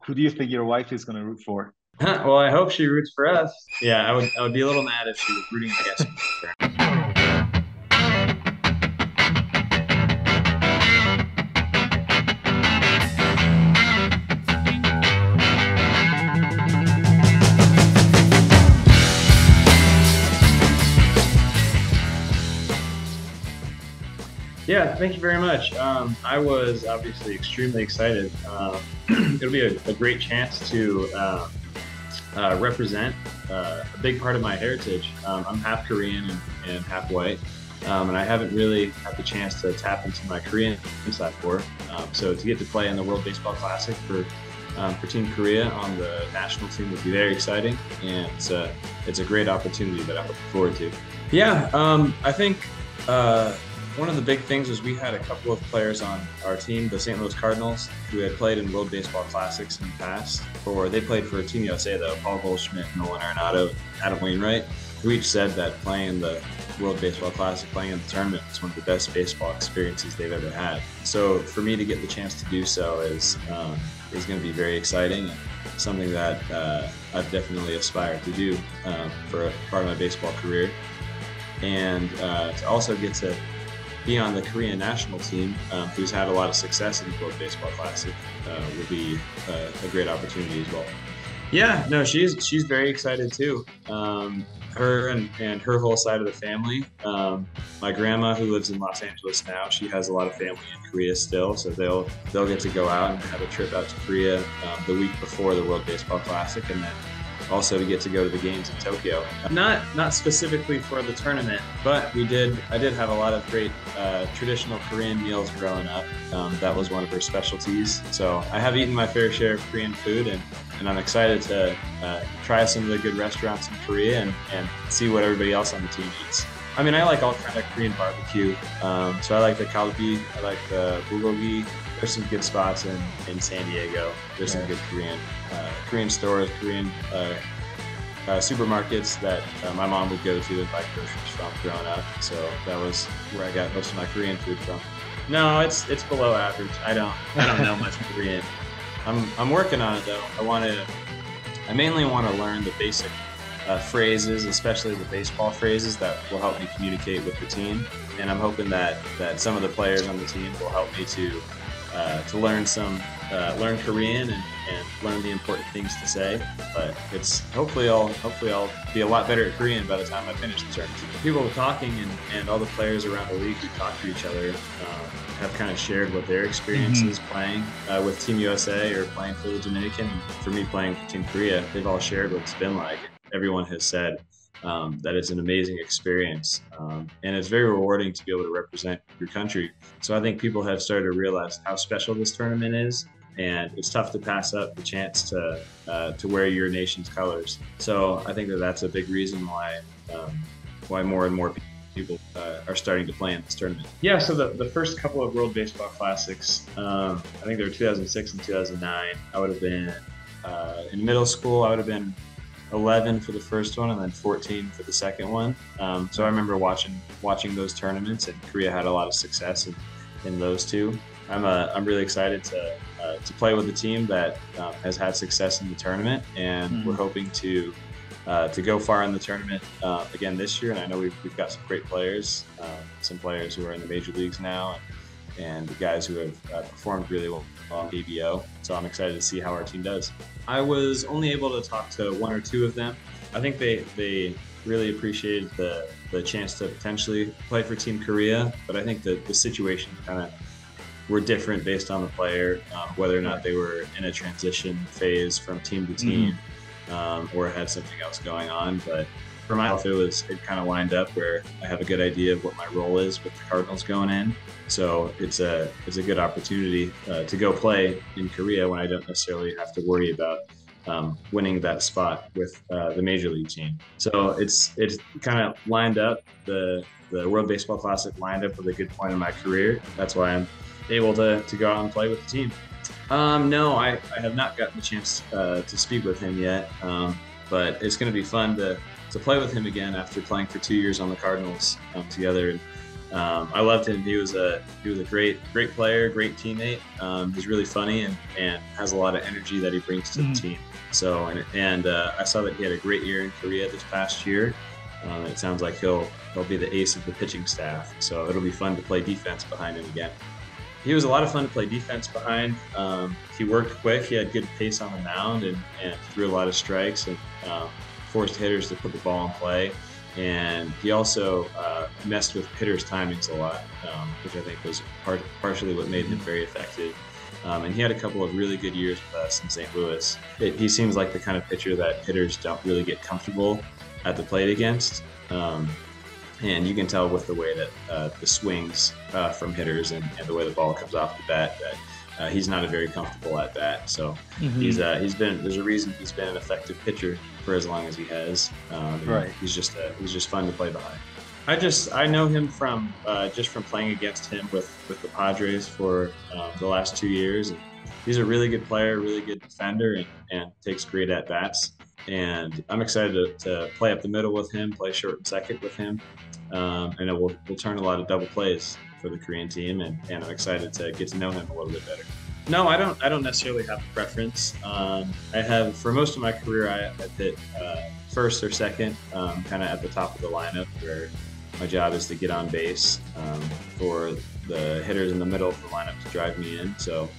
Who do you think your wife is going to root for? Well, I hope she roots for us. Yeah, I would be a little mad if she was rooting against me. Yeah, thank you very much. I was obviously extremely excited. It'll be a great chance to represent a big part of my heritage. I'm half Korean and half white, and I haven't really had the chance to tap into my Korean side before. So to get to play in the World Baseball Classic for Team Korea on the national team would be very exciting, and it's a great opportunity that I'm looking forward to. Yeah, I think one of the big things was we had a couple of players on our team, the St. Louis Cardinals, who had played in World Baseball Classics in the past. They played for Team USA though, Paul Goldschmidt, Nolan Arenado, Adam Wainwright, who each said that playing in the World Baseball Classic, playing in the tournament, was one of the best baseball experiences they've ever had. So for me to get the chance to do so is going to be very exciting and something that I've definitely aspired to do for a part of my baseball career. And to also get to be on the Korean national team, who's had a lot of success in the World Baseball Classic, will be a great opportunity as well. Yeah, no, she's very excited too. Her and her whole side of the family. My grandma, who lives in Los Angeles now, she has a lot of family in Korea still, so they'll get to go out and have a trip out to Korea the week before the World Baseball Classic, and then also to get to go to the games in Tokyo. Not specifically for the tournament, but I did have a lot of great traditional Korean meals growing up. That was one of her specialties. So I have eaten my fair share of Korean food, and I'm excited to try some of the good restaurants in Korea and see what everybody else on the team eats. I mean, I like all kind of Korean barbecue. So I like the kalbi, I like the bulgogi. There's some good spots in San Diego. There's some good Korean stores, Korean supermarkets that my mom would go to and buy groceries from growing up. So that was where I got most of my Korean food from. No, it's below average. I don't know much Korean. I'm working on it though. I mainly want to learn the basic phrases, especially the baseball phrases that will help me communicate with the team. And I'm hoping that some of the players on the team will help me to learn Korean and learn the important things to say. But hopefully I'll be a lot better at Korean by the time I finish the tournament. People talking and all the players around the league who talk to each other have kind of shared what their experiences playing with Team USA or playing for the Dominican. For me, playing for Team Korea, they've all shared what it's been like. Everyone has said that it's an amazing experience, and it's very rewarding to be able to represent your country. So I think people have started to realize how special this tournament is, and it's tough to pass up the chance to wear your nation's colors. So I think that's a big reason why more and more people are starting to play in this tournament. Yeah, so the first couple of World Baseball Classics, I think they were 2006 and 2009. I would have been in middle school. I would have been 11 for the first one and then 14 for the second one. So I remember watching those tournaments, and Korea had a lot of success in those two. I'm really excited to play with a team that has had success in the tournament, and we're hoping to go far in the tournament again this year. And I know we've got some great players, some players who are in the major leagues now, and guys who have performed really well on KBO. So I'm excited to see how our team does. I was only able to talk to one or two of them. I think they really appreciated the chance to potentially play for Team Korea, but I think the situation kind of were different based on the player, whether or not they were in a transition phase from team to team or had something else going on. But for myself, it kind of lined up where I have a good idea of what my role is with the Cardinals going in. So it's a good opportunity to go play in Korea when I don't necessarily have to worry about winning that spot with the major league team. So it's kind of lined up. The World Baseball Classic lined up with a good point in my career. That's why I'm able to go out and play with the team. No, I have not gotten the chance to speak with him yet, but it's going to be fun to play with him again after playing for 2 years on the Cardinals together. I loved him. He was a great player, great teammate. He's really funny and has a lot of energy that he brings to the team. So I saw that he had a great year in Korea this past year. It sounds like he'll be the ace of the pitching staff. So it'll be fun to play defense behind him again. He was a lot of fun to play defense behind. He worked quick. He had good pace on the mound and threw a lot of strikes and forced hitters to put the ball in play. And he also messed with hitters' timings a lot, which I think was partially what made him very effective. And he had a couple of really good years with us in St. Louis. He seems like the kind of pitcher that hitters don't really get comfortable at the plate against. And you can tell with the way that the swings from hitters and the way the ball comes off the bat that he's not a very comfortable at bat. So there's a reason he's been an effective pitcher for as long as he has. Right. He's just fun to play behind. I know him from just from playing against him with the Padres for the last 2 years. And he's a really good player, really good defender, and takes great at bats. And I'm excited to play up the middle with him, play short and second with him, and we'll turn a lot of double plays for the Korean team. And I'm excited to get to know him a little bit better. No, I don't necessarily have a preference. I have, for most of my career, I've hit first or second, kind of at the top of the lineup, where my job is to get on base for the hitters in the middle of the lineup to drive me in. So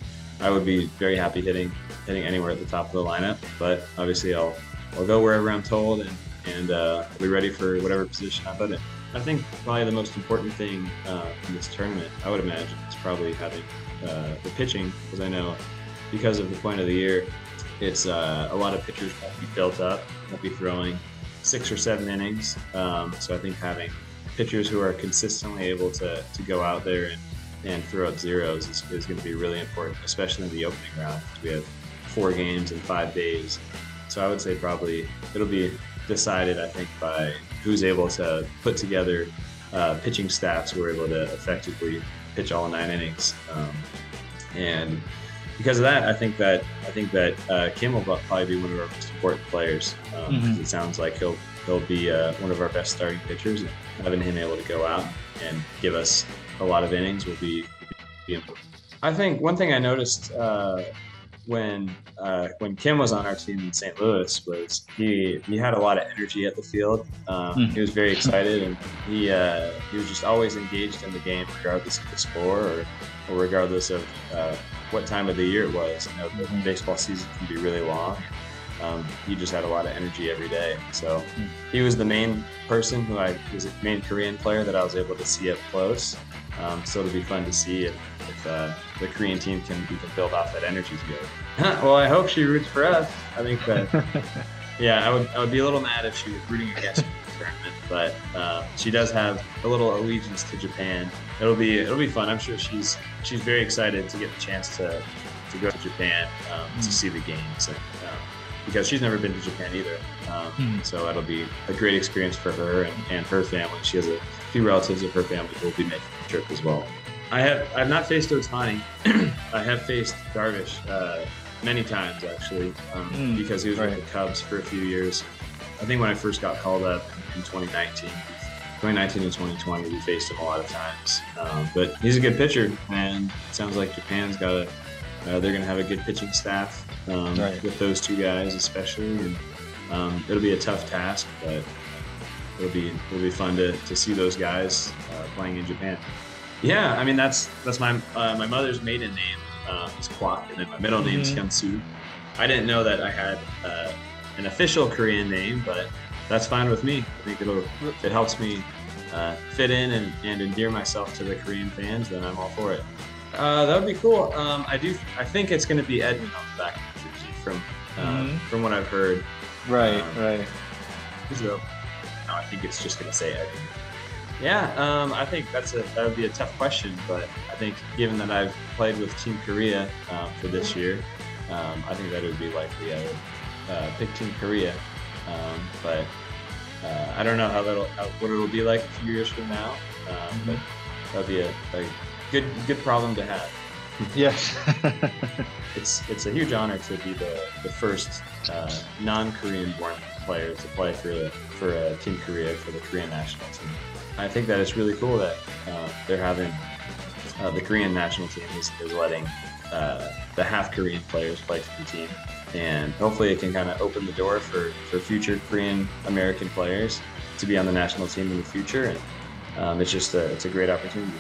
I would be very happy hitting anywhere at the top of the lineup, but obviously I'll go wherever I'm told and I'll be ready for whatever position I put in. I think probably the most important thing in this tournament, I would imagine, is probably having the pitching, because I know because of the point of the year, it's a lot of pitchers won't be built up, won't be throwing 6 or 7 innings. So I think having pitchers who are consistently able to go out there and throw out zeros is going to be really important, especially in the opening round, because we have 4 games in 5 days. So I would say probably it'll be decided, I think, by who's able to put together pitching staffs who are able to effectively pitch all 9 innings. And because of that, I think that Kim will probably be one of our most important players. It sounds like he'll be one of our best starting pitchers, and having him able to go out and give us a lot of innings will be important. I think one thing I noticed when Kim was on our team in St. Louis was he had a lot of energy at the field. He was very excited, and he was just always engaged in the game, regardless of the score or regardless of what time of the year it was. You know, the baseball season can be really long. He just had a lot of energy every day. So he was the main person he was the main Korean player that I was able to see up close. So it'll be fun to see if the Korean team can build off that energy together. Well, I hope she roots for us. I think that, yeah, I would be a little mad if she was rooting against me in the tournament, but she does have a little allegiance to Japan. It'll be fun. I'm sure she's very excited to get the chance to go to Japan to see the games. And, because she's never been to Japan either. So that'll be a great experience for her and her family. She has a few relatives of her family who will be making the trip as well. I've not faced Ohtani. I have faced Darvish many times, actually, because he was with the Cubs for a few years. I think when I first got called up in 2019 and 2020, we faced him a lot of times. But he's a good pitcher, and it sounds like Japan's got they're going to have a good pitching staff with those 2 guys especially, and it'll be a tough task, but it'll be fun to see those guys playing in Japan. Yeah, I mean that's my mother's maiden name is Kwak, and then my middle name is Hyun-soo. I didn't know that I had an official Korean name, but that's fine with me. I think if it helps me fit in and endear myself to the Korean fans, then I'm all for it. That would be cool. I think it's going to be Edmund on the back of the jersey from what I've heard. Right. So, no, I think it's just going to say Edmund. Yeah, I think that would be a tough question, but I think given that I've played with Team Korea for this year, I think that it would be likely I would pick Team Korea. But I don't know what it'll be like a few years from now. But that'll be a good problem to have. Yes. It's a huge honor to be the first non-Korean born player to play for Team Korea, for the Korean national team. I think that it's really cool that they're having the Korean national team is letting the half Korean players play for the team, and hopefully it can kind of open the door for future Korean American players to be on the national team in the future, and it's a great opportunity.